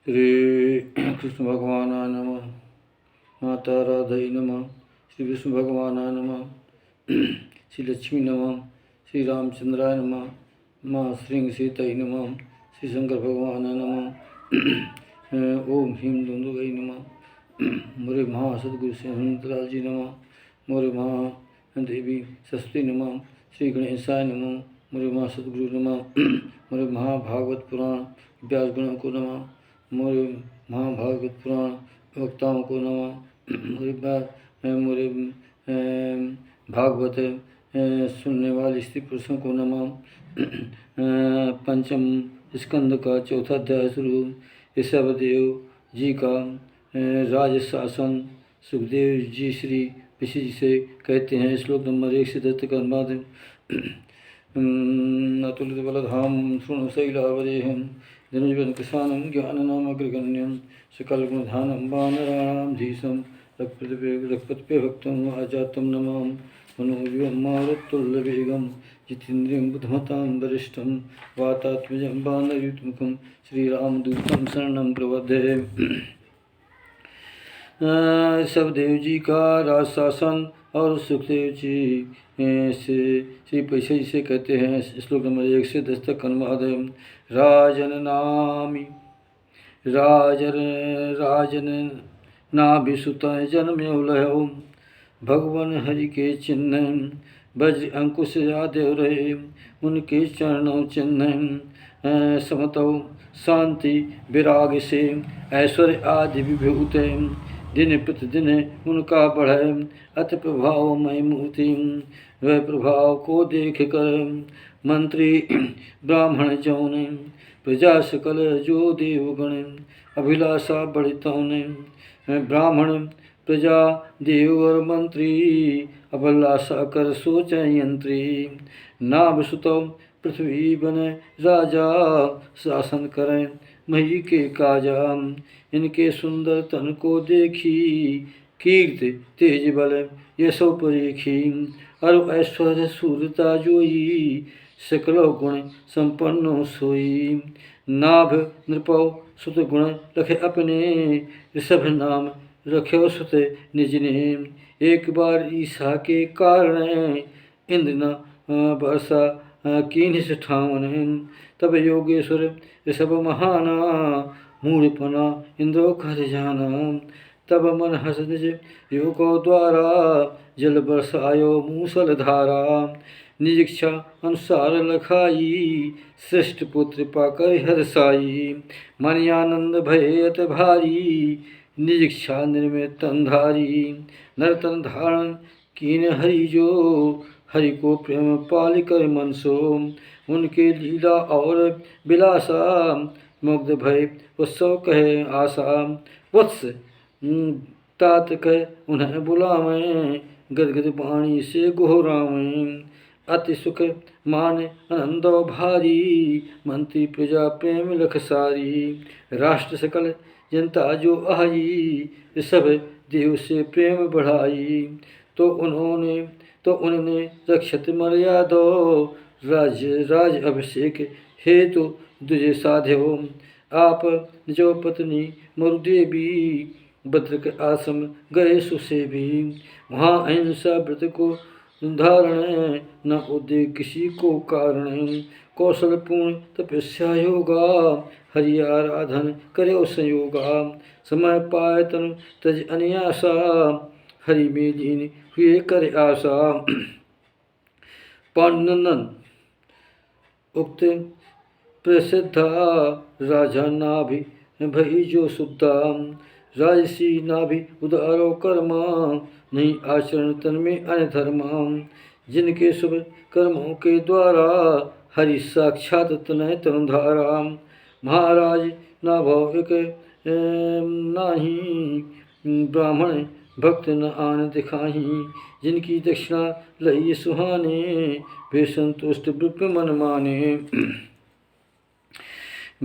श्री कृष्ण भगवान नमः। माता राधई नमः। श्री विष्णु भगवान नमः। श्री लक्ष्मी नमः। श्री रामचंद्राय नमः। माँ श्री सीताई नमः। श्री शंकर भगवान नमः। ओम ह्रीं दुंदुगई नमः। मोरे महा सदगुरु श्री हनुमंतलाल जी नमः। मोरे महा देवी सरस्वती नमः। श्री गणेशाय नमः। मोरे महा सदगुरु नमः। मोरे महाभागवत पुराण व्यास गणों को नमः। मोरे महाभागवत पुराण वक्ताओं को नमः। मोरे भागवत सुनने वाले स्त्री पुरुषों को नमः। पंचम स्कंद का चौथा अध्याय शुरू। ऋषभदेव जी का राजशासन। सुखदेव जी श्री ऋषि जी से कहते हैं। श्लोक नंबर 1 से 10 तक अनुवाद। अतुलित बलधाम शृणुशैलावरेहं धनुजवन कृशानं ज्ञाननामग्रगण्यं सकलगुणधानं वानराणां धीशं रघुपते भक्तं आजातं नमां मनोजवं मारुततुल्यवेगं जितेन्द्रियं बुद्धिमतां वरिष्ठं वातात्मजं वानरयूथमुखं श्रीरामदूतं शरणं प्रपद्ये। ऋषभदेव जी का राजशासन और सुखदेव जी से श्री ऋषि जी से कहते हैं। श्लोक नंबर 1 से 10 तक अनुवाद है। राजन नाभिसुत जन्म्यो भगवन हरि के चिन्ह वज्र अंकुश आदेव रहे। उनके चरणों चिन्ह समतो शांति विराग से ऐश्वर्य आदि विभूत दिन प्रतिदिन उनका बढ़े अति प्रभावमय मूर्ति। वह प्रभाव को देख कर मंत्री ब्राह्मण जौने प्रजा सकल जो देवगण अभिलाषा बढ़ितौने। ब्राह्मण प्रजा देव और मंत्री अभिलाषा कर सोच यंत्री। नाभ सुतो पृथ्वी बने राजा शासन करें मही के काजा। इनके सुंदर तन को देखी कीर्ति तेज बल यशो परीखी। और ऐश्वर्य सूरता जोई सकलो गुण संपन्नो सोई। नाभ नृपो सुत गुण रखे अपने ऋषभ नाम रख्यो सुत निज ने। एक बार ईसा के कारण इंद्र न वर्षा कीन्ह ठावन। तब योगेश्वर ऋषभ महाना मूढ़पना इंद्रो कर जाना। तब मन हस निज योगो द्वारा जल बरसायो मूसल धारा। निज इच्छा अनुसार लखाई श्रेष्ठ पुत्र पाकर हर्षाई। मन आनंद भय अत भारी निज इच्छा निर्मित तनधारी। नरतन धारण कीन हरि जो हरि को प्रेम पाल कर मन सो। उनके लीला और विलासा मुग्ध भय उत्सव कहे आशा। वत्स तात कह उन्हें बुलावें गदगद वाणी से गोहरावें। अति सुख मान आनंदो भारी मंत्री प्रजा प्रेम लख सारी। राष्ट्र सकल जनता जो आई ऋषभ देव से प्रेम बढ़ाई। तो उन्होंने रक्षत मर्यादो राज अभिषेक हेतु दुजे साध्यो। आप जो पत्नी मरुदेवी भद्र के आश्रम गए सुसेवी। वहाँ अहिंसा व्रत को धारण न उदय किसी को कारण। कौशल पूर्ण तपस्या योगा हरि आराधन करे संयोगा। समय पाए तनु तज अन्यासा हरि में दीन हुए करे आशा। पांडुनंदन उक्त प्रसिद्धा राजा नाभि भई जो शुद्धा। राजसी नाभि उदारो कर्मा नहीं आचरण तन में अनधर्मा। जिनके शुभ कर्मों के द्वारा हरि साक्षात तनय तनुधारा। महाराज नाभौविक नाही ब्राह्मण भक्त न आन दिखाही। जिनकी दक्षिणा लई सुहाने वे संतुष्ट विप्र मन माने।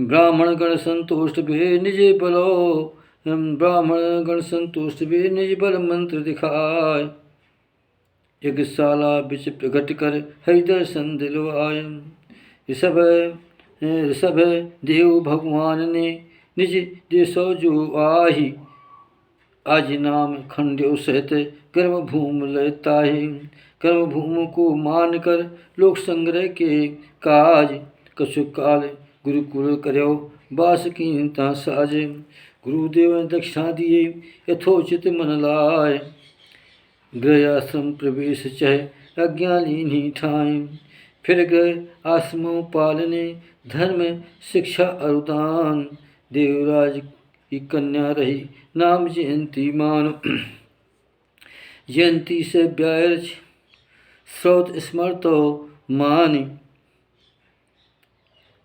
ब्राह्मण गण संतुष्ट वे निज बलो। ब्राह्मण गण संतुष्ट वे निज बल मंत्र दिखाय। यज्ञशाला बिच प्रकट कर हरि दर्शन दिलवाय। ऋषभ देव भगवान ने निज देशो जो आही, आज नाम खंड्यो सहित कर्म भूम लेता है। कर्म भूमि को मान कर लोक संग्रह के काज, कछु काल गुरुकुल करयो बास कीनता साज। गुरुदेव ने दक्षिणा दिए यथोचित मन लाय, गृह आश्रम प्रवेश चह अज्ञानी ठाई। फिर गए आश्रमों पालने धर्म शिक्षा अरुदान, देवराज की कन्या रही नाम जयंती मान। जयंती से व्याय स्रोत स्मृतो मानी,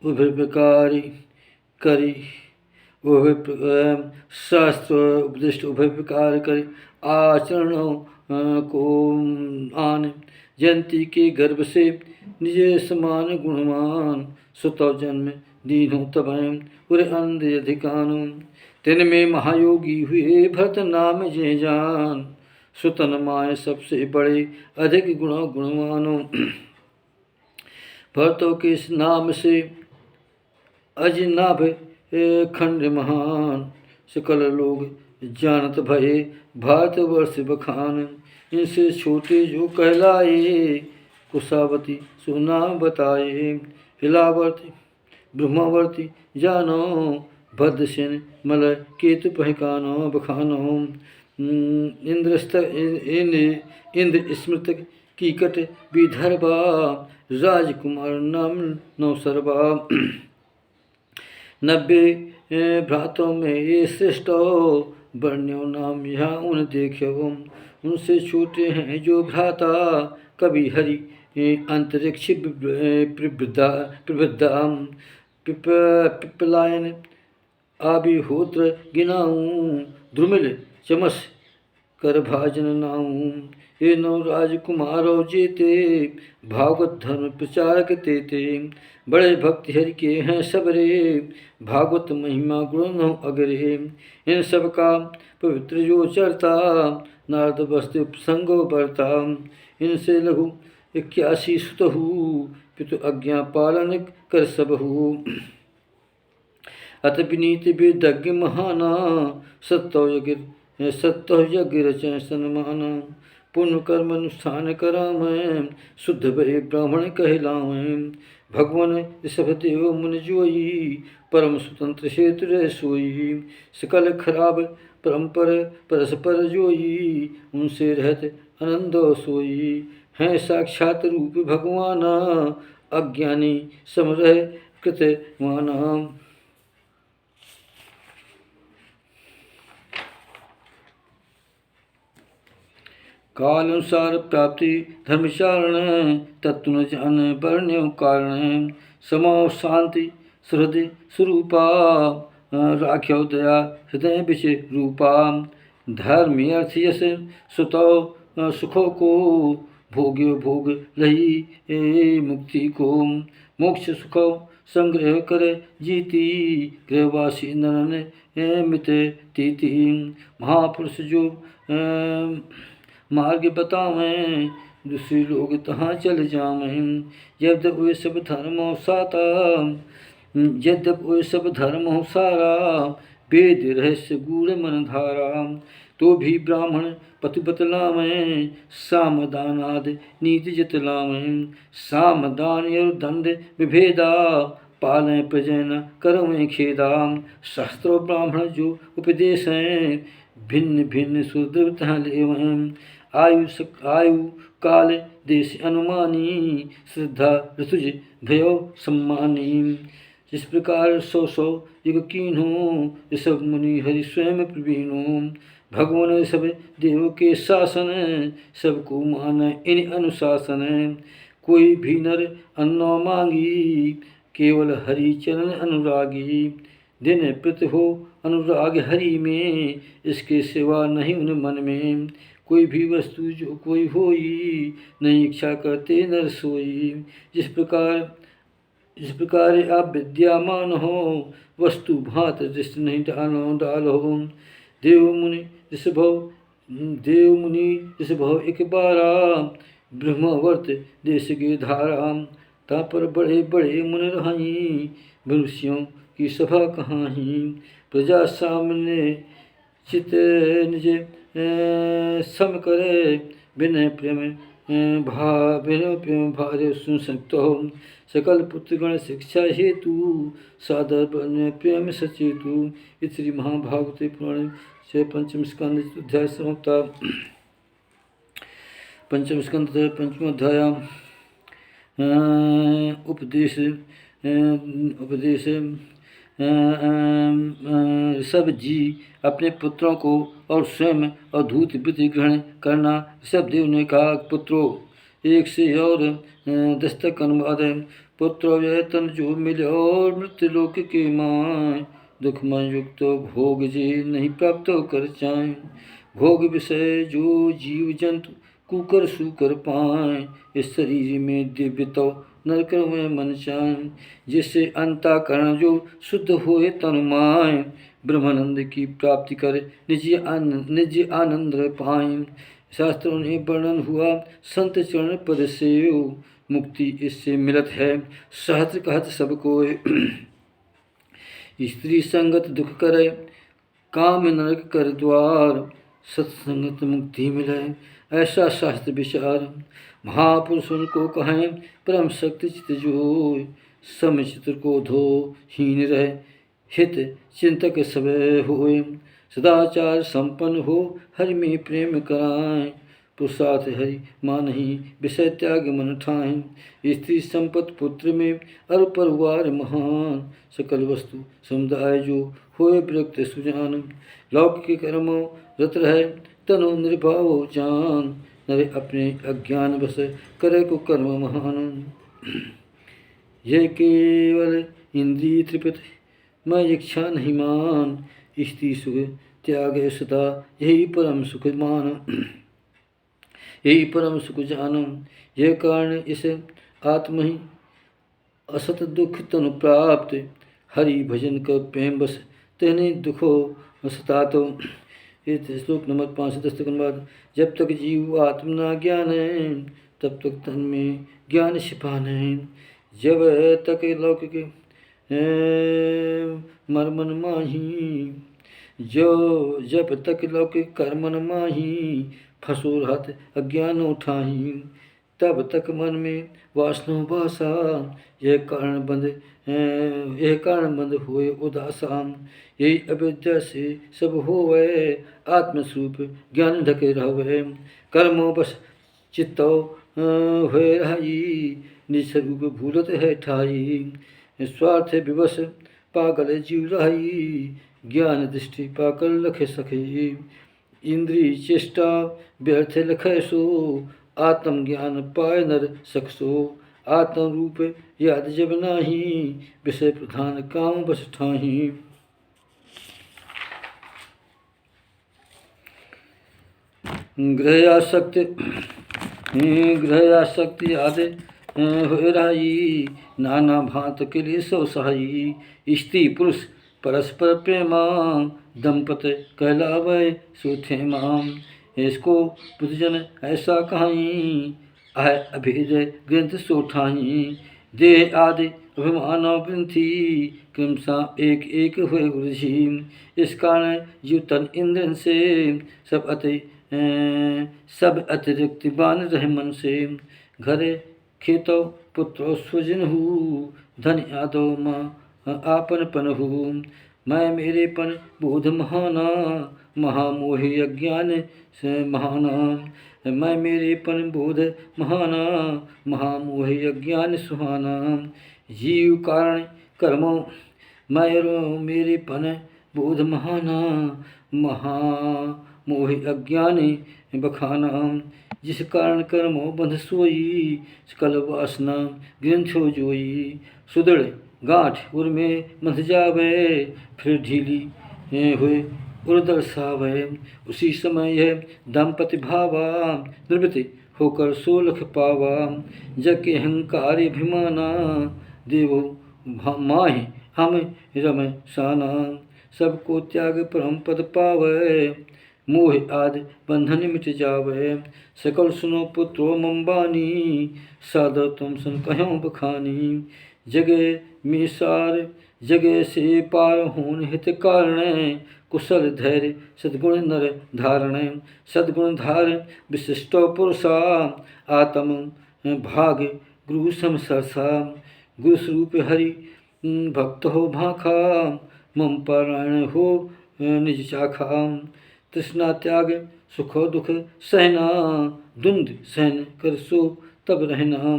उभय प्रकारी करी शास्त्र उपदिष्ट उभय प्रकार करी आचरणों को आन। जयंती के गर्भ से निज समान गुणवान, सुतौ जन्म दीनों तबैम उरे अंध अधिकानु। तिन में महायोगी हुए भरत नाम जय जान, सुतन माय सबसे बड़े अधिक गुणवानों। भरतों के इस नाम से अजनाभ खंड महान, सकल लोग जानत भये भारतवर्ष बखान। इनसे छोटे जो कहलाए कुशावती सुनाम बताए। हिलावर्ती ब्रह्मावर्ती जानो, भद्रसेन मलय केतु पहकानो बखानो। इंद्र स्मृत कीकट विदर्भा, राजकुमार नाम नौसरबा। 90 भ्रातों में ये श्रेष्ठ, वर्ण्यों नाम यहाँ उन देखो। उनसे छोटे हैं जो भ्राता कवि हरि, अंतरिक्ष प्रवृद्धाम पिपलायन आबिहोत्र गिनाऊँ, द्रुमिल चमस कर भाजन नाऊँ। ये नौ राजकुमारों जेते, भागवत धर्म प्रचारक तेते। बड़े भक्ति हरि के हैं सबरे, भागवत महिमा गुण नौ अगरे। इन सब का पवित्र जो चरता, नारद वस्तु संगो बरता। इनसे लघु 81 सुतहु, पितु आज्ञा पालन कर सबहु। अत विनीत वेदज्ञ महाना, सत्तो यज्ञ रचन सन्माना। पुण्य कर्म अनुष्ठान करावें, शुद्ध भय ब्राह्मण कहलावें। भगवान ऋषभदेव मुनि जोई, परम स्वतंत्र क्षेत्र रह सोई। सकल खराब परम्पर परस्पर जोई, उनसे रहत आनंदो सोई। हैं साक्षात रूप भगवाना, अज्ञानी समरह कृतवाना। कालानुसार प्राप्ति धर्मचारण, तत्व न जान वर्ण्यो कारण। समो शांति सुहृद स्वरूपा, राख्यो दया हृदय विषय रूपा। धर्मी अर्थ यश सुतो सुखों को, भोग्यो भोग रही मुक्ति को। मोक्ष सुखो संग्रह कर जीती, गृहवासी नरन मित तीति। महापुरुष जो मार्ग बतावें, दूसरे लोग तहाँ चल जावें। यद्यप वे सब धर्मों साता, यद्यप वे सब धर्मों सारा, वेद रहस्य गूढ़ मन धारा। तो भी ब्राह्मण पति बतलावें, साम दान आदि नीति जतलावें। साम दान और दंड विभेदा, पालें प्रजन करवें खेदा। शास्त्रों ब्राह्मण जो उपदेश हैं, भिन्न भिन्न सुदृढ़ लेवें। आयु काल देश अनुमानी, श्रद्धा ऋतुज भयो सम्मानी। जिस प्रकार 100 युग कीन्हो, ऋषभ मुनि हरि स्वयं प्रवीणो। भगवान ऋषभ देव के शासन, सबको मान इन अनुशासन। कोई भी नर अन्नो मांगी, केवल हरि चरण अनुरागी। दिन प्रति हो अनुराग हरि में, इसके सिवा नहीं उन मन में। कोई भी वस्तु जो कोई होई, नहीं इच्छा करते नर सोई। जिस प्रकार आप विद्यामान हो, वस्तु भात दृष्टि नहीं डालो। देव मुनि ऋषभ एक बारा, ब्रह्मवर्त देश के धारा। ता पर बड़े बड़े मुनि रहाई, मनुष्यों की सभा कहाही। प्रजा सामने चित निज सम करे, विनय प्रेम विनय प्रेम भार्य सुन सकते हो। सकल पुत्रगण शिक्षा हेतु, सादर प्रेम सचेतु। श्री महाभागवते पुराणे से पंचम स्कंद अध्याय समाप्ता। पंचम स्कंद पंचम अध्याय उपदेश उपदेश ऋषभ जी अपने पुत्रों को और स्वयं अद्भुत वृत्ति ग्रहण करना। ऋषभ देव ने कहा, पुत्रों, एक से और दस्तक अनुवाद है। पुत्रो वेतन जो मिले और मृत्यु लोक के माय, दुखमय युक्त भोग जे नहीं प्राप्त कर चाहे। भोग विषय जो जीव जंतु कुकर सुकर पाए, इस शरीर में दिव्य तो नरक में मन चाहे। जिससे अंतःकरण जो शुद्ध होए तन माय, ब्रह्मानंद की प्राप्ति कर निज आनंद पाए। शास्त्रों ने वर्णन हुआ संत चरण पद से, मुक्ति इससे मिलत है सहस्त्र कहत सबको। स्त्री संगत दुख करे, काम नरक कर द्वार, सत्संगत मुक्ति मिले ऐसा शास्त्र विचार। महापुरुष उनको कहें परम शक्ति चित जो, सम चित्र को धो हीन रहे, हित चिंतक सब होए। सदाचार संपन्न हो, हरि में प्रेम कराएं, पुरुषार्थ हरि मानहि विषय त्याग मन ठाएं। स्त्री संपत पुत्र में अर परिवार महान, सकल वस्तु समुदाय जो होए विरक्त सुजान। लौकिक कर्मों रत रहे, तनु निर्भाव जान, नरे अपने अज्ञान बस करे को कर्म महान। यह केवल इंद्रिय तृप्त, मैं इच्छा नहीं मान, स्त्री सुख त्याग सदा यही परम सुख मान। यही परम सुख जानम, यह कारण इस आत्म ही असत दुख तनु प्राप्त। हरि भजन कर प्रेम बस, तेने दुखो सतातो। इस श्लोक नंबर 510 के बाद, जब तक जीव आत्म ना ज्ञान है, तब तक तन में ज्ञान छिपान है। जब तक लौकिक मर्मन माही, जो जब तक लौकिक कर्मन माही, फसो रहत अज्ञान उठाही। तब तक मन में वासना वासा, यह कारण बंद हुए उदासान। यही अविद्या से सब होवे, आत्मस्वरूप ज्ञान ढके रहवे। कर्मों बस चित्तो हुए रही, निज स्वरूप भूलत है ठाई। स्वार्थ विवश पागल जीव रही, ज्ञान दृष्टि पाकर लखे सखे। इंद्रिय चेष्टा व्यर्थ लखे सो, आत्मज्ञान पाए नर सकसो। आत्म रूप याद जब नाही, विषय प्रधान काम बस ठाही। ग्रहयासक्ति आदि हो रही, नाना भांत के लिए सौ सहाई। स्त्री पुरुष परस्पर प्रेमा, दंपत कहलावे सुथे माम। इसको पुत्रजन ऐसा कहाई, आय अभेद ग्रंथ सोठाई। देह आदि अभिमान वृंथि, क्रमशः एक एक हुए वृषि। इस कारण जीव तन इंद्रन से सब अतिरिक्तवान रहे मन से। घरे खेतो पुत्रो स्वजन हूँ, धन यादो माँ आपन पन हूँ। मैं मेरे पन बोध महाना, महामोहि अज्ञान से महाना। मैं मेरे पन बोध महाना, महामोहि अज्ञान सुहाना। जीव कारण कर्मों मैं मेरे पन बोध महाना, महामोहि अज्ञान बखाना। जिस कारण कर्मों बंध सोई, सकल वासना ग्रंथो जोई। सुदृढ़ गांठ उर में बंध जावे, फिर ढीली हुए उर दर्शावे। उसी समय यह दंपति भावा, निवृत्ति होकर सोलख पावा। जग के अहंकार अभिमाना, देवो माहि हम रम साना। सबको त्याग परम पद पावे, मोह आदि बंधन मिट जावे। सकल सुनो पुत्रो मम्बानी, सादर तुम सुन कहो बखानी। जगे में सार जगह से पार होन हित कारण, कुशल धैर्य सद्गुण नर धारण, सद्गुण धारण विशिष्टो पुरुषा, आत्म भाग गुरु सम सरसा, गुरु स्वरूप हरि भक्त हो भाखा, मम पारायण हो निज चाखा, तृष्णा त्याग सुख दुख सहना, द्वंद्व सहन कर सो तब रहना,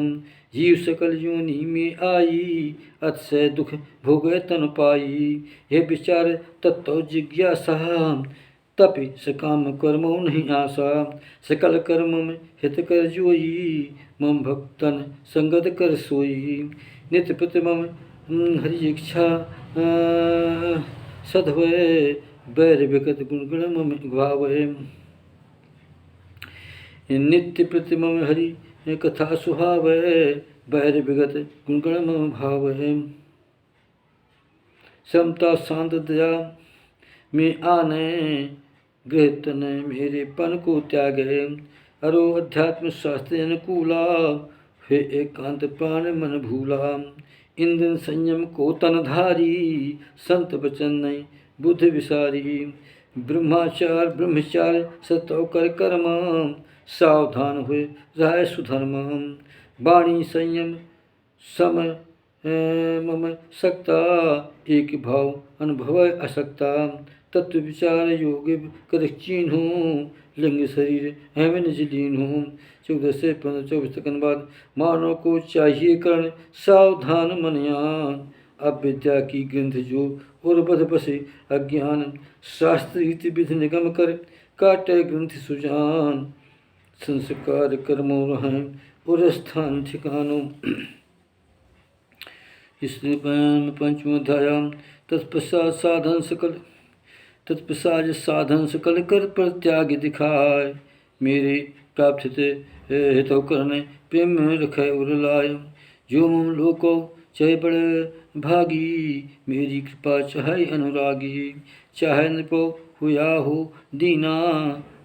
जीव सकल योनि में आई, अतिशय दुख भोगे तन पाई, हे विचार तत्व जिज्ञासा, तपि सकाम कर्मो नहीं आशा, सकल कर्म में हित कर जोई, मम भक्तन संगत कर सोई, नित्य प्रति मम हरि इच्छा सधवे, बैर विगत गुणगण मम भावे, नित्य प्रति मम हरि कथा सुहावे, बैर विगत गुणगण मम भावे, समता शांत दया में आने, गृहत ने मेरे पन को त्यागे, अरो अध्यात्म शास्त्र अनुकूला, हे एकांत प्राण मन भूला, इंद्र संयम को तनधारी, संत वचन नहीं बुद्ध विसारी, ब्रह्माचार ब्रह्मचार सतो कर कर्म, सावधान हुए राय सुधर्म, वाणी संयम सम मम सकता, एक भाव अनुभव असक्ता, तत्व विचार योग कर चिन्हू, लिंग शरीर हेम निज लीनू, 14 से 24 तक बाद, मानव को चाहिए कर्ण सावधान मनयान, अविद्या की ग्रंथ जो और बध बसे अज्ञान, शास्त्र रीति विधि निगम कर काटे ग्रंथ सुजान, संस्कार कर्मों रहें और स्थान ठिकानों। इसलिए पंचम अध्याय, तत्पश्चात साधन सकल कर पर त्याग दिखाए, मेरे प्राप्त हित करने प्रेम में रखे और लाय, जो मम लोको चाहे बड़े भागी, मेरी कृपा चाहे अनुरागी, चाहे नृपो हुआ हो दीना,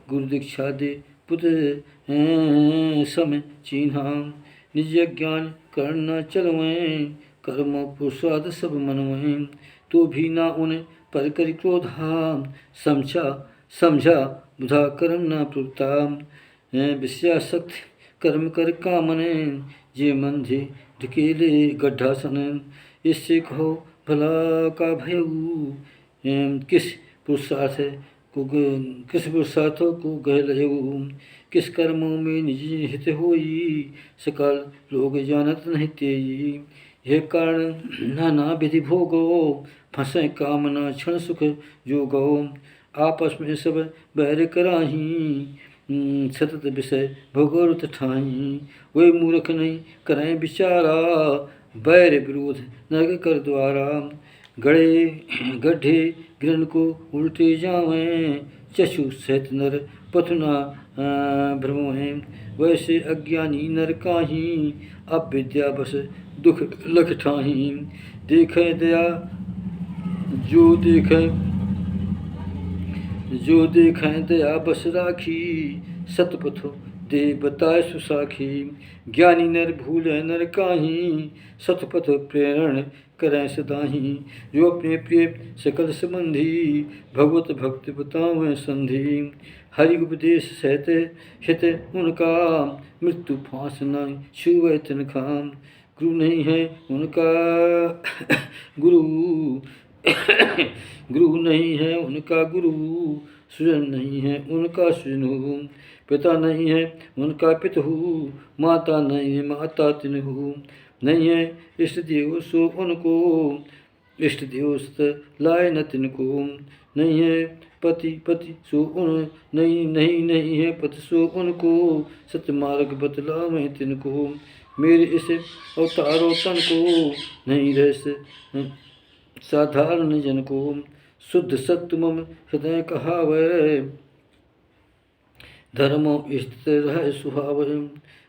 गुरु दीक्षा दे पुत्र सम चिन्हा, निज ज्ञान करना चलवें, कर्मों पुरुषाद सब मनवें, तो भी ना उन्हें पर कर क्रोधा, समझा बुधा कर्म न प्रवृत्ता, विषयासक्त कर्म कर कामने, जे मन थे ढकेले गड्ढा सन, इससे कहो भला का भयऊ, किस पुरुषार्थों को गह लहू, किस कर्मों में निज हित होई, सकल लोग जानत नहीं तेई, यह कारण नाना विधि भोगो, फंसे कामना क्षण सुख जोगो, आपस में सब बैर कराही, सतत विषय भोगोरथ ठाही, वे मूर्ख नहीं करें विचारा, बैर विरोध नरक कर द्वारा, गड्ढे गिरन को उल्टे जावें, चक्षु सहित नर पथुना भ्रमों, वैसे अज्ञानी नर काही, अविद्या बस दुख लख ठाही, देखे दया जो देखें दया बस राखी, सतपथो दे बताए सुसाखी, ज्ञानी नर भूले नर काही, सतपथ प्रेरण करें सदाही, जो अपने प्रिय सकल संबंधी, भगवत भक्त बतावें संधि, हरि उपदेश सहते हित उनका, मृत्यु फांस न छुए तिनका, गुरु नहीं है उनका गुरु नहीं है उनका गुरु, सृजन नहीं है उनका सृजनहु, पिता नहीं है उनका पितहु, माता नहीं है माता तिन्हु, नहीं है इष्ट देव सो उनको, इष्ट देव सत लाए न तिनको, नहीं है पति सो उन नहीं है पति सो उनको, सत्य मार्ग बतलावे तिनको, मेरे इस अवतारो तन को नहीं रह साधारण जन को, शुद्ध सत्य मम हृदय कहावै, धर्मो स्थित रह सुहावै,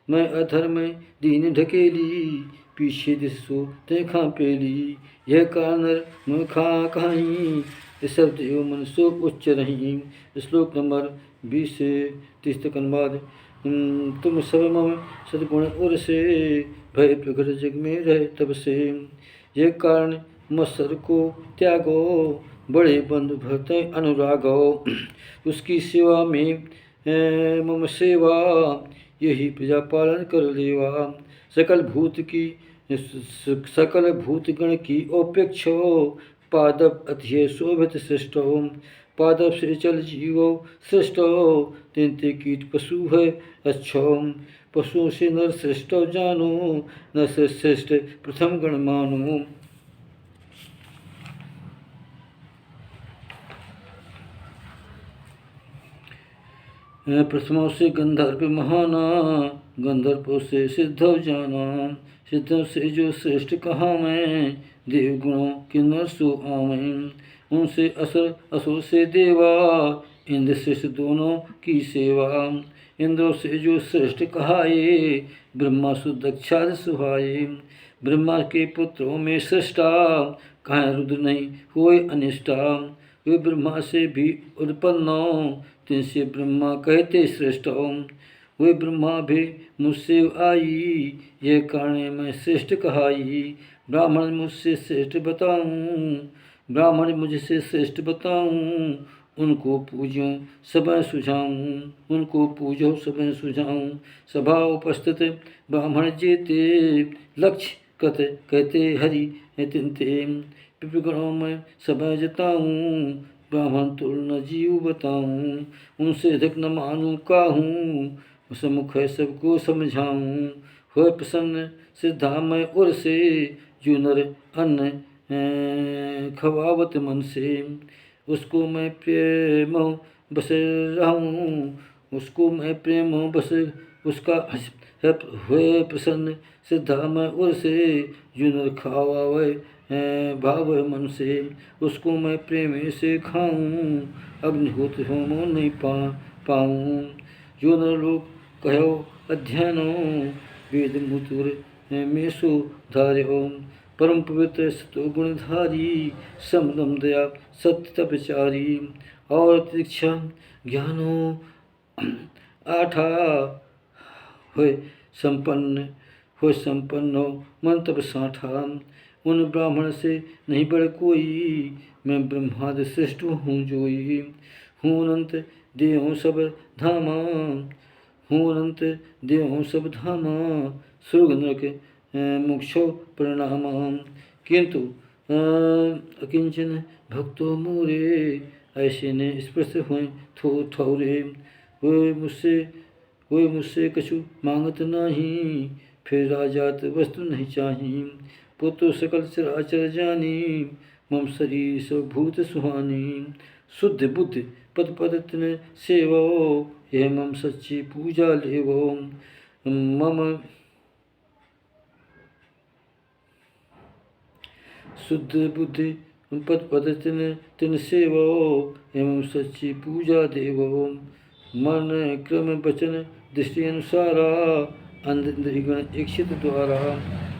मैं अधर्म दीन ढकेली, पीछे दिसो देखा पेली, यह कारण मैं कहीं, सब देव मन सो उच्च रही। श्लोक नंबर 20 से 30 तक अनुवाद। तुम सब मम सद्गुण और से, भय प्रकट जग में रहे तब से, यह कारण मत्सर को त्यागो, बड़े बंधु भरत अनुरागो। उसकी सेवा में मम सेवा, यही प्रजा पालन कर लेवा। सकल भूत गण की अपेक्षो, पादप अति शोभित श्रेष्ठो। पादप से चल जीवो श्रेष्ठो, तिनते कीट पशु है अच्छो। पशुओं से नर श्रेष्ठ जानो, नर से श्रेष्ठ प्रथम गण मानो। प्रथमों से गंधर्व महाना, गंधर्वों से सिद्धव जाना। सिद्धों से जो श्रेष्ठ कहा मैं, देव गुणों किन्नर सो आवें। उनसे असुर से देवा, इंद्र श्रेष्ठ दोनों की सेवा। इंद्रों से जो श्रेष्ठ कहाए, ब्रह्मा सुदक्षाद सुहाए। ब्रह्मा के पुत्रों में श्रेष्ठा, कहाँ रुद्र नहीं हुए अनिष्टा। वे ब्रह्मा से भी उत्पन्न, तिनसे ब्रह्मा कहते श्रेष्ठ। वे ब्रह्मा भी मुझसे आई, यह कारण मैं श्रेष्ठ कहाई। ब्राह्मण मुझसे श्रेष्ठ बताऊं, ब्राह्मण मुझसे श्रेष्ठ बताऊं। उनको पूजो सब सुझाऊं, उनको पूजो सब सुझाऊं। सभा उपस्थित ब्राह्मण जेते, लक्ष्य कहते हरि तिनते। पितृगणों में सब जताऊं, ब्राह्मण तुल न जीव बताऊं। उनसे अधिक न मानूं काहूँ, सम्मुख है सबको समझाऊं। हो प्रसन्न सिद्धा मैं उर से, जो नर अन्न खवावत मन से। उसको मैं प्रेम बस रहूं, उसको मैं प्रेम बस उसका हुए प्रसन्न सिद्धा मैं उर से। जो नर खावावे भाव मन से, उसको मैं प्रेम से खाऊं। अग्निहोत्र होमो नहीं पाऊं। जो नर लोग कहो अध्ययनो, वेद मूत्र में सो धार्यो। परम पवित्र सतो गुणधारी, समदम दया सत्य तपचारी। और दीक्षा ज्ञानो आठा, होय संपन्न हो मन तप साठा। उन ब्राह्मण से नहीं बढ़ कोई, मैं ब्रह्मादि श्रेष्ठ हूँ जोई। हूँ अनंत देहों सब धामा, हूँ अनंत देहों सब धामा। स्वर्ग नरक मोक्षो परिणामा। किंतु अकिंचन भक्तो मोरे, ऐसे ने स्पर्श हुए थोरे। कोई मुझसे कछु मांगत नहीं, फिर राजात वस्तु नहीं चाही। पुत्र सकल चराचर जानी, मम शरीर सब भूत सुहानी। शुद्ध बुद्धि पद पद तिन सेवो, यह मम सच्ची पूजा लेवो। मम शुद्ध बुद्धि पद पद तिन सेवो, एवं सच्ची पूजा देवो। मन क्रम वचन दृष्टि अनुसारा, अंध इंद्रियगण इच्छित द्वारा।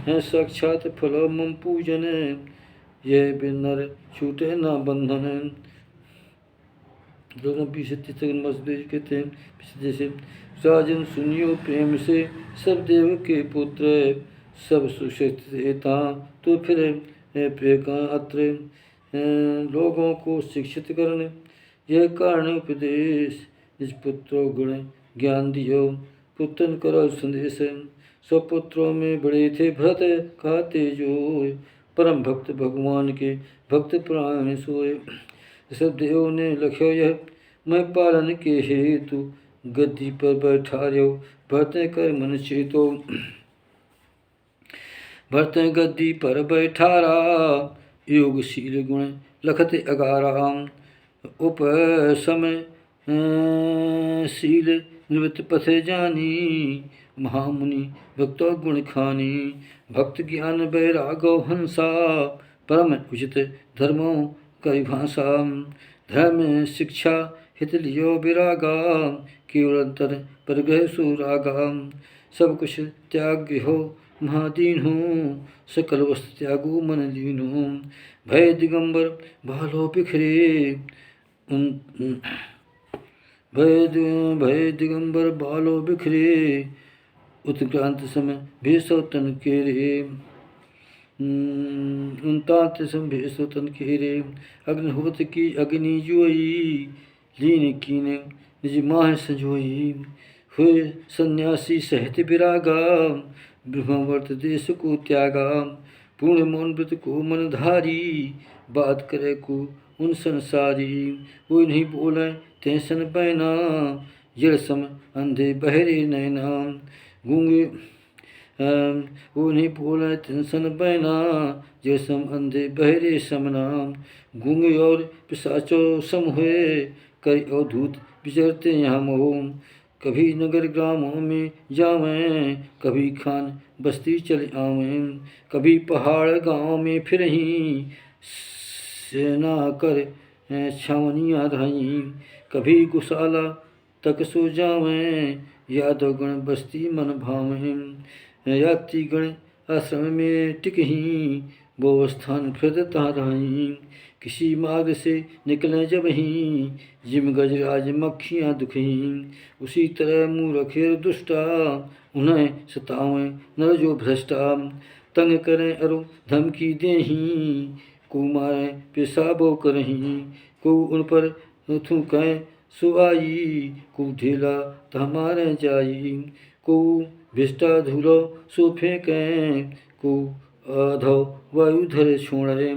है साक्षात फल मम पूजन, यह बिनर छूटे न बंधन। लोगों की मजदूर कहते हैं जैसे, राजन सुनियो प्रेम से सब देव के पुत्र। सब सुशिक्षित तो फिर प्रिय का अत्र। लोगों को शिक्षित करने यह कारण उपदेश। इस पुत्रों गुण ज्ञान दियो, पुत्रन करो संदेश। स्वपुत्रों में बड़े थे भरत कहते जो, परम भक्त भगवान के भक्त प्राण सोए। सब देव ने लख्यो यह, मैं पालन के हेतु गद्दी पर बैठार्यो। भरत कर मन चेतो, भरत गद्दी पर बैठारा। योगशील गुण लखत अगारा। उप समय शील निवृत्त पथ जानी, महामुनि भक्तो गुण खानी। भक्त ज्ञान बैरागो हंसा, परम उचित धर्मों कई भाषा। धर्म शिक्षा हित लियो विरागा, केवल अंतर पर गह सुरागा। सब कुछ त्याग गृहो महादीन हूँ, सकल वस्तु त्यागो मन लीन हूँ। भय दिगंबर बालो बिखरे, भय दिगंबर बालो बिखरे। उत्क्रांत समय भेषो तन के रे। उनतात संभेसो तन खेरे अग्निहोत्र की अग्नि जोई लीन कीन निज माह संजोई हुए सन्यासी सहित विरागा ब्रह्मवर्त देश को त्यागा पूर्ण मौन व्रत को मन धारी बात करे को उन संसारी वो नहीं बोले तेसन पैना जड़ सम अंधे बहरे नैना गूंगे वो नहीं बोले तेसन पैना जड़ सम अंधे बहरे समना गूंगे और पिशाचो सम हुए कई अवधूत विचरते यहाँ मोह कभी नगर ग्रामों में जावें कभी खान बस्ती चले आवें कभी पहाड़ गांव में फिर ही सेना कर छावनियाँ रहीं कभी गौशाला तक सो जावें यादव गण बस्ती मन भावें यात्री गण आश्रम में टिकहीं वो स्थान फिर तहाँ रहीं किसी मार्ग से निकलें जब ही जिम गजराज मक्खियाँ दुखीं उसी तरह मूर्खेर दुष्टा उन्हें सतावें नर जो भ्रष्टा तंग करें अरु धमकी देहीं को मारें पेशाबो करहीं को उन पर थूकें सुआई को ढीला तमारे जाई को भिष्टा धूलो सो फेंकें को आधो वायु धरे छोड़े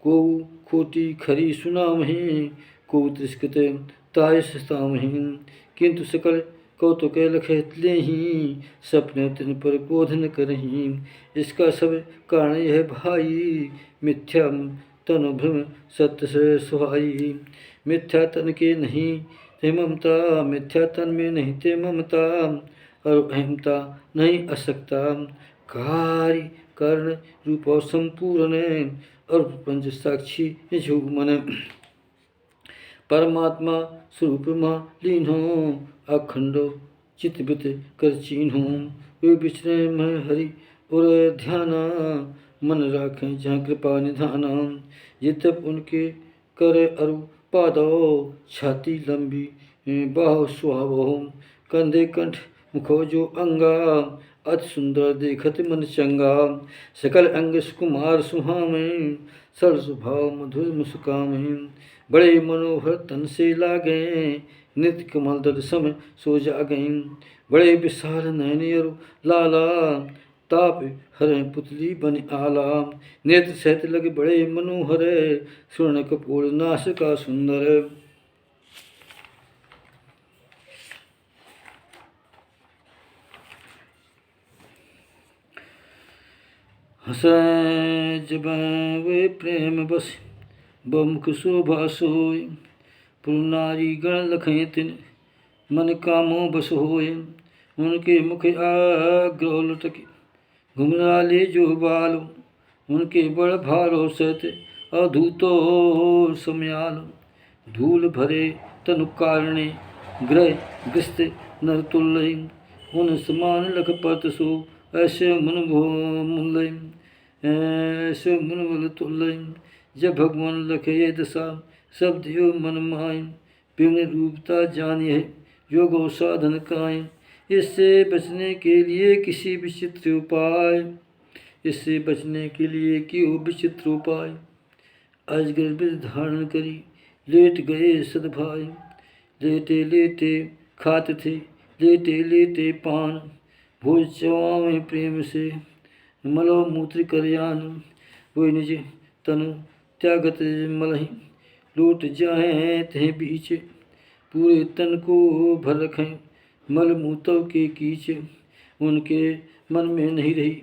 को खोटी खरी सुनावहीं को तिस्कृत ताय सतावहीं किंतु सकल कौतुक लखत लेहीं सपने तिन पर क्रोध न करहीं इसका सब कारण यह भाई मिथ्या तन भ्रम सत्य से सुहाई मिथ्या तन के नहीं ते ममता मिथ्या तन में नहीं ते ममता और अहमता नहीं असक्ता कार्य कर्ण रूप और संपूर्ण और प्रपंच साक्षी झूठ मन परमात्मा स्वरूप माँ लीन हो अखंडो चितवित कर चीन हो वे विचरे मैं हरि और ध्याना मन राखें जहाँ कृपा निधाना ये तब उनके कर अरु पादो छाती लंबी बाहो सुहावो कंधे कंठ मुखो जो अंगा अति सुंदर देखत मन चंगा सकल अंग सुकुमार सुहावें सरल स्वभाव मधुर मुस्कामें बड़े मनोहर तन से लागे नित्य कमल दल सम सो जागे बड़े विशाल नयन लाला ताप हरे पुतली बन आला नेत्र सहित लगे बड़े मनोहर स्वर्ण कपूर नाश का सुंदर हंसै जब वे प्रेम बस बमुख शोभा सोय पुरनारी गण लखें तिन मन कामों बस होय उनके मुख आग्रह लटके घुंघराले जो बाल उनके बड़ भारो सत अधूतो समयाल धूल भरे तनु कारणे ग्रह ग्रस्त नर तुल्य उन समान लखपत सो ऐसे मन मूल्य ऐसे मुनवल तुल्य जब भगवान लखे ये दशा सब देव मन माय विघ्न रूपता जानिए योगो साधन काय इससे बचने के लिए किसी विचित्र उपाय इससे बचने के लिए क्यों विचित्र उपाय अजगर वृद्ध धारण करी लेट गए सदभाई लेटे लेटे खाते थे लेटे लेटे पान भोज चवावें प्रेम से मलो मूत्र करयान वो निज तनु त्यागत मलहि लौट जाए तह बीच पूरे तन को भर रखें मल मूतों के कीच उनके मन में नहीं रही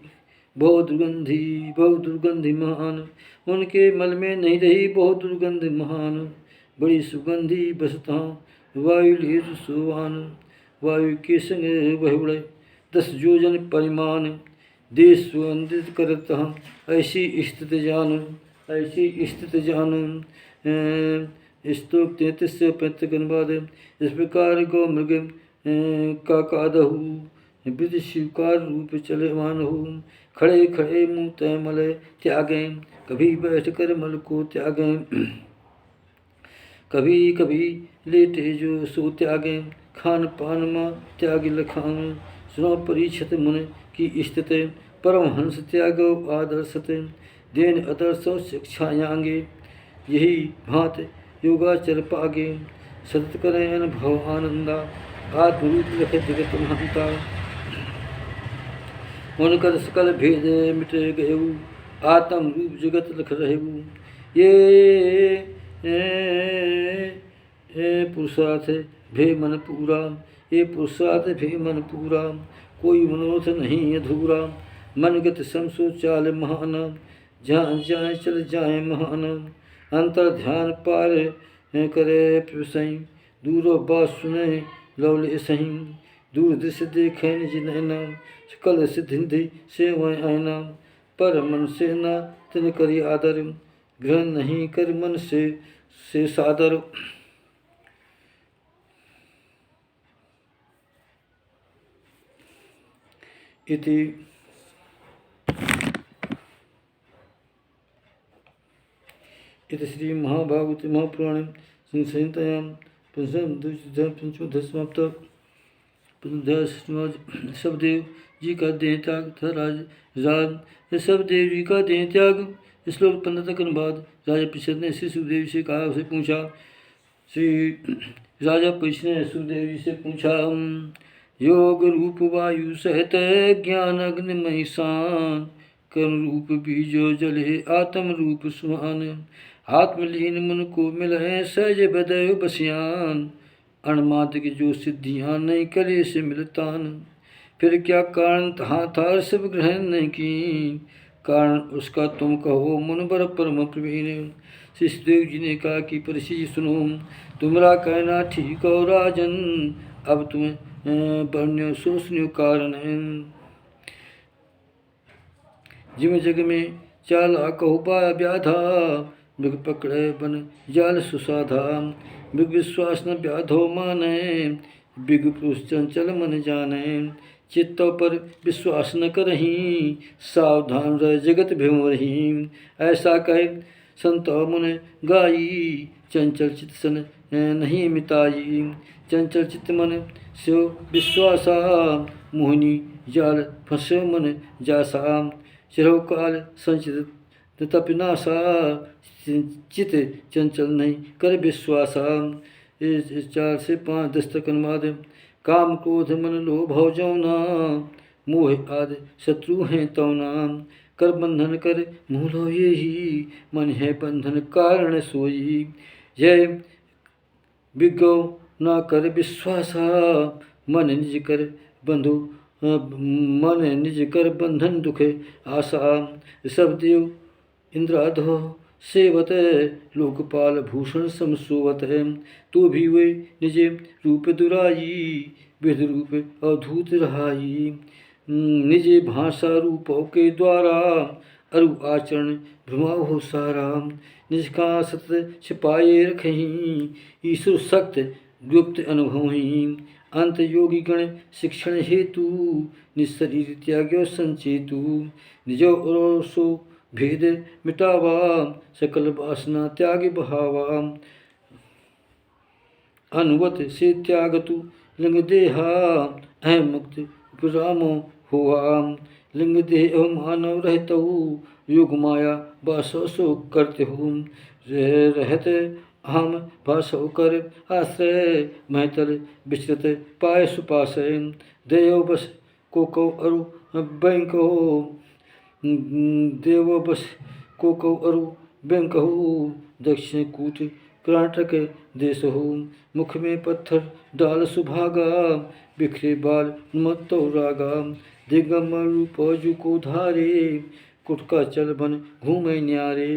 बहुत दुर्गंधी महान उनके मल में नहीं रही बहुत दुर्गंध महान बड़ी सुगंधी बसता वायु ले सुवान वायु के संग वह उड़े 10 योजन परिमाण देश सुगंधित करता ऐसी स्थिति जान ऐसी स्थिति जान स्तोक 33 से 35 बाद इस प्रकार गौ मृग का कादहु विधि स्वीकार रूप चलेवान हो खड़े खड़े मुँह तय मल त्यागें कभी बैठ कर मल को त्यागें कभी कभी लेटे जो सो त्यागें खान पान माँ त्याग लखान सुनो परीक्षित मन की स्थिति परमहंस त्यागो आदर्शते देन आदर्शो शिक्षायांगे यही भांत योगाचर पागे सतत करें अनुभव आनंदा आत्मरूप रखे जगत महंता उनकर सकल भेद मिट गए आत्म रूप जगत लख रहे ये पुरुषार्थ भे मन पूरा ये पुरुषार्थ भे मन पूरा कोई मनोरथ नहीं अधूरा मनगत समसो चाल महान जहाँ जाए चल जाए महान अंतर ध्यान पार करे सही दूरो बात सुने लवले सही दूर दृश्य देखे निज नैना सकल सिद्धि से वह आयना पर मन से न तिन करी आदर ग्रहण नहीं कर मन से सादर इति श्री महाभागवते महापुराणे संहितायां पंचमोध्याय सबदेव जी का देह त्याग था। राज सबदेव जी का देह त्याग श्लोक 15 तक अनुवाद। राजा परीक्षित ने श्री सुखदेव से कहा, उसे पूछा। श्री राजा परीक्षित ने सुखदेव जी से पूछा, योग रूप वायु सहित ज्ञान अग्निमय शान कर्म रूप बीजो जले आत्म रूप सुहान आत्मलीन मन को मिले सहज बदय बसियान अणमात की जो सिद्धियां नहीं करे से मिलतान फिर क्या कारण तहाँ था सब ग्रहण नहीं की कारण उसका तुम कहो मुनबर परम प्रवीण। शिष्यदेव जी ने कहा कि परिषद सुनो, तुम्हारा कहना ठीक हो राजन, अब तुम्हें वर्ण्य सोचने कारण है। जिम जग में चाला कहो पाया व्याधा मृग पकड़े बन जाल सुसाधा मृग विश्वास न व्याधो माने बिग पुरुष चंचल मन जाने चित्तों पर विश्वास न करही सावधान रह जगत भ्रमरही ऐसा कहे संतो मुने गाई चंचल चित्त सन नहीं मिताई चंचल चित्त मन स्यो विश्वासा मोहिनी जाल फंस्यो मन जासा चिरो काल संचित तपिनासा चित चंचल नहीं कर विश्वासा। 4 से 5 दस्तक अनुवाद। काम क्रोध मन लोभ जौना मोह आदि शत्रु हैं तौना कर बंधन कर मूलो ये ही मन है बंधन कारण सोई जय विज्ञो न कर विश्वासा मन निज कर बंधु मन निज कर बंधन दुख आशा सब देव इंद्राधो सेवत लोकपाल भूषण समसोवत है तो भी वे निज रूप दुराई विध रूप अवधूत रहाई निज भाषा रूपों के द्वारा अरु आचरण भ्रमाव हो सारा निष्का सत छिपाए रखहीं ईश्वर सक्त गुप्त अनुभव ही अंत योगी गण शिक्षण हेतु निशरीर त्याग्यो संचेतु निजो सो भेद मिटावा सकल वासना त्याग बहावा अनुवत से त्यागतु लिंग देहा अहम मुक्त उपरामो हुआ लिंग देह मानव रहते योग माया बासो सो करते हो रहते हम भाषो कर आश्रय महतर विचरत पाय सुपास देव बस को अरु बैंको देव बस को अरु बैंक हो दक्षिण कूट कर्नाटक देश हो मुख में पत्थर डाल सुभागा बिखरे बाल मत्तो रागा दिगम रूप जु को धारे कुटका चल बन घूमे न्यारे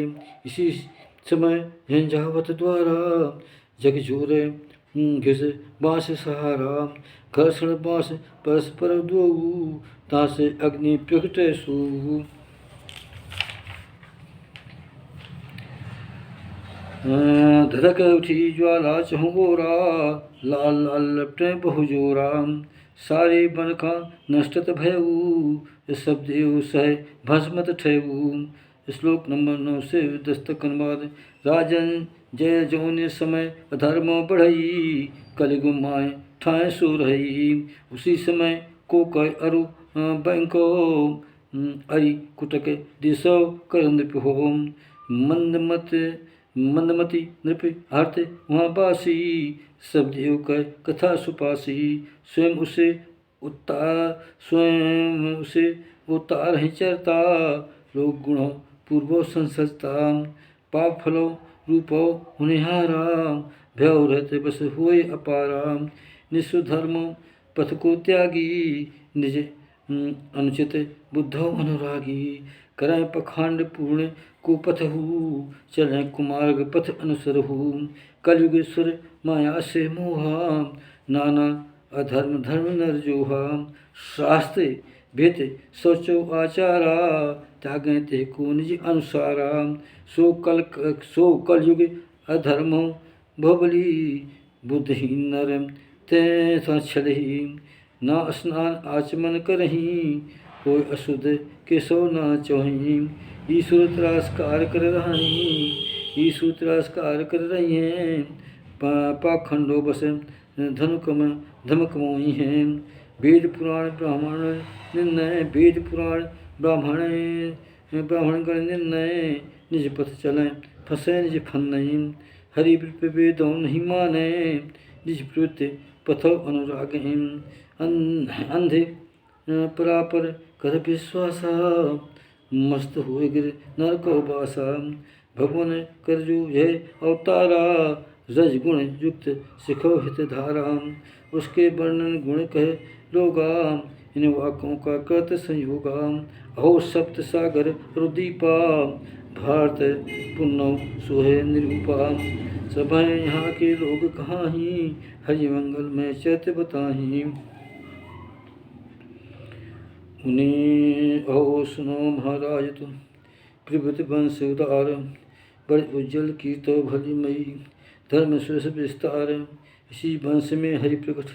इसी समय झंझावत द्वारा जग जोरे घिस बाँस सहारा घर्षण बाँस परस्पर दो तासे अग्नि प्रकटे सू धधक उठी ज्वाला चहुगोरा लाल लाल लपटे बहुजोरा सारे बन का नष्टत भयऊ सब देव सह भस्मत ठेऊ। श्लोक नंबर 9 से 10 तक अनुवाद। राजन जय जौने समय अधर्म बढ़ई कलिगु माय ठाए सो रही उसी समय को कह अरु बैंको अरि कुटक दिशो कर नृप हो मंदमति नृप हर्त वहाँ बासी सब देव कर कथा सुपासी स्वयं उसे उतार ही चरता लोग गुणों पूर्वो संसजता पाप फलो रूपो हुनिहारा भय रहते बस हुए अपारा निस्व धर्म पथ को त्यागी निज अनुचित बुद्धो अनुरागी करें पखंड पूर्ण कुपथ हूँ चलें कुमार्ग पथ अनुसर हूँ कलयुगेश्वर माया से मोहा नाना अधर्म धर्म नर जोहा शास्त्र भेद सोचो आचारा त्यागें ते को निज अनुसारा सो कलयुग अधर्म भबली बुद्धहीन नर ते छलही ना स्नान आचमन करही कोई अशुद्ध के सो ना चोही ईश्वर त्रासकार कर रही ईश्वर त्रासकार कर रही हैं पाखंडो बस धमक मोही हैं वेद पुराण ब्राह्मण निर्णय वेद पुराण ब्राह्मण गण निर्णय निज पथ चलें फंसे निज फन नहीं हरि वेदों नहीं माने निज प्रवृत्ति पथो अनुराग अंधे परापर कर विश्वासा मस्त हुए गिर नरको बासा भगवान करजू है अवतारा रज गुण युक्त सिखो हित धारा उसके वर्णन गुण कहे लोगा इन वाक्यों का कृत संयोगा अहो सप्त सागर रुदीपा भारत पुण्य सोहे निरूपा सब यहाँ के लोग कहाँ ही हरि मंगल में चैत्य बताही उन्हें अहो सुनो महाराज तुम प्रभृति वंश उदार बड़े उज्जवल कीर्तो भली मई धर्म सुरस विस्तार इसी वंश में हरि प्रकट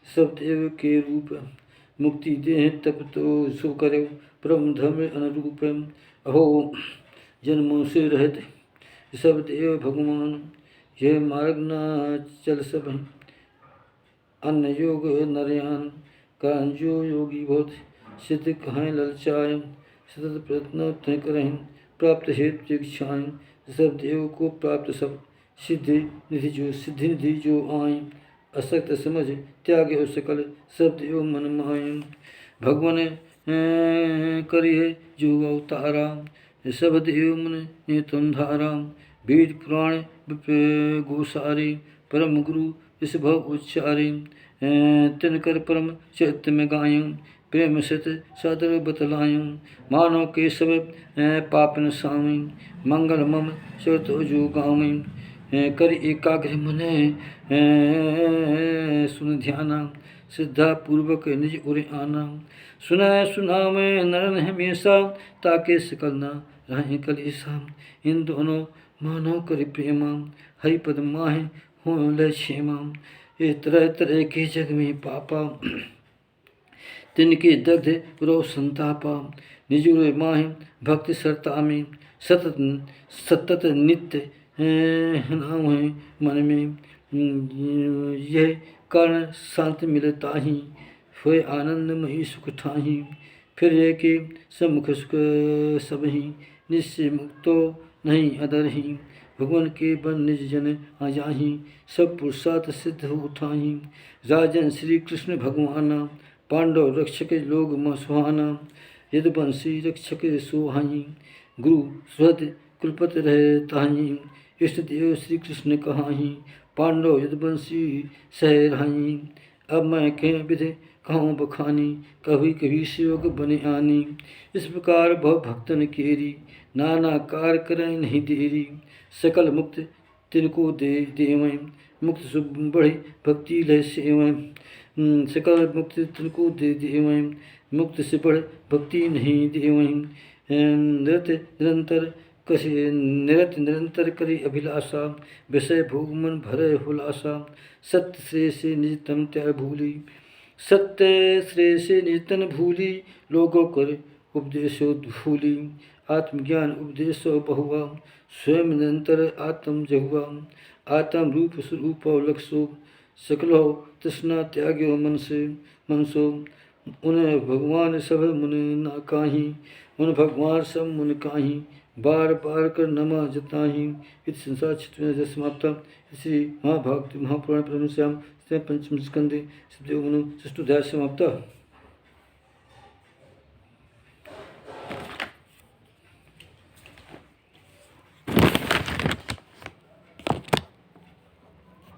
सब देव के रूप मुक्ति देह तप तो सो करो परम धर्म अनुरूप अहो जन्मों से रहते सब देव भगवान यह मार्ग न चल सब अन्न योग नरयान कारण जो योगी बहुत सिद्ध कहें ललचाएं सतत प्रयत्न करें प्राप्त हेतु दीक्षाएं सब देव को प्राप्त सब सिद्धि निधि जो आए असक्त समझ त्यागे हो सकल सब देव मन माए भगवान करिए जो अवतारा सब देव मन ने तुम धारा वेद पुराण गोसारी परम गुरु इस भव उच्चारी तिनकर परम चरित्र में गायूं प्रेम सत सादर बतलायूं मानो के सब पापन सामी मंगल मम चरतो जो गामी कर एकाग्र मने सुन ध्याना श्रद्धा पूर्वक निज उरे आना सुना मैं नरन हमेशा ताके सकल न रहें कलेसा इन दोनों मानो कर प्रेमा हरिपद माहे हो ल क्षेमा इस तरह तरह के जग में पापा तिनके दग्ध रो संतापा निजुरे माहे भक्ति सरता में सतत नित्य नाम है मन में यह कारण शांति मिलता ही हुए आनंदमयी सुख ठाही फिर यह कि सम्मुख सुख सब ही निश्चय मुक्तो नहीं अदर ही भगवान के बन निज जन आ जाही सब पुरुषार्थ सिद्ध हो उठाही राजन श्री कृष्ण भगवाना पांडव रक्षक लोग म सुहाना यदुवंशी रक्षक सुहाई गुरु सुहृद कुलपत रहे ताही इष्ट देव श्री कृष्ण कहाही पांडव यदुवंशी सह रहाई अब मैं कह विधि कहूँ बखानी कभी कभी शिवक बने आनी इस प्रकार भव भक्तन केरी नाना कार करें नहीं देरी सकल मुक्त तिनको दे देवें मुक्त सुख बढ़े भक्ति लय सेवें सकल मुक्त तिनको दे देवें मुक्त से बढ़ भक्ति नहीं देवें निरंतर करी अभिलाषा विषय भोग मन भरे हुलासा सत्य श्रेय से निज तन त्याग भूली सत्य श्रेय से निज तन भूली लोगों कर उपदेशो भूली आत्मज्ञान उपदेशो बहुआ स्वयं निरंतर आत्म जहुआ आत्म रूप स्वरूप लक्षो सकलो तृष्णा त्याग्यो मनसो उन भगवान सब मुनि ना काही, उन भगवान सब मुनि काही, बार बार कर नमा जताही। इति संसार चित्र समाप्त। श्री महाभारत महापुराण परमश्याम पंचम स्कंदे सुखदेव मनु षष्ठोध्याय समाप्त।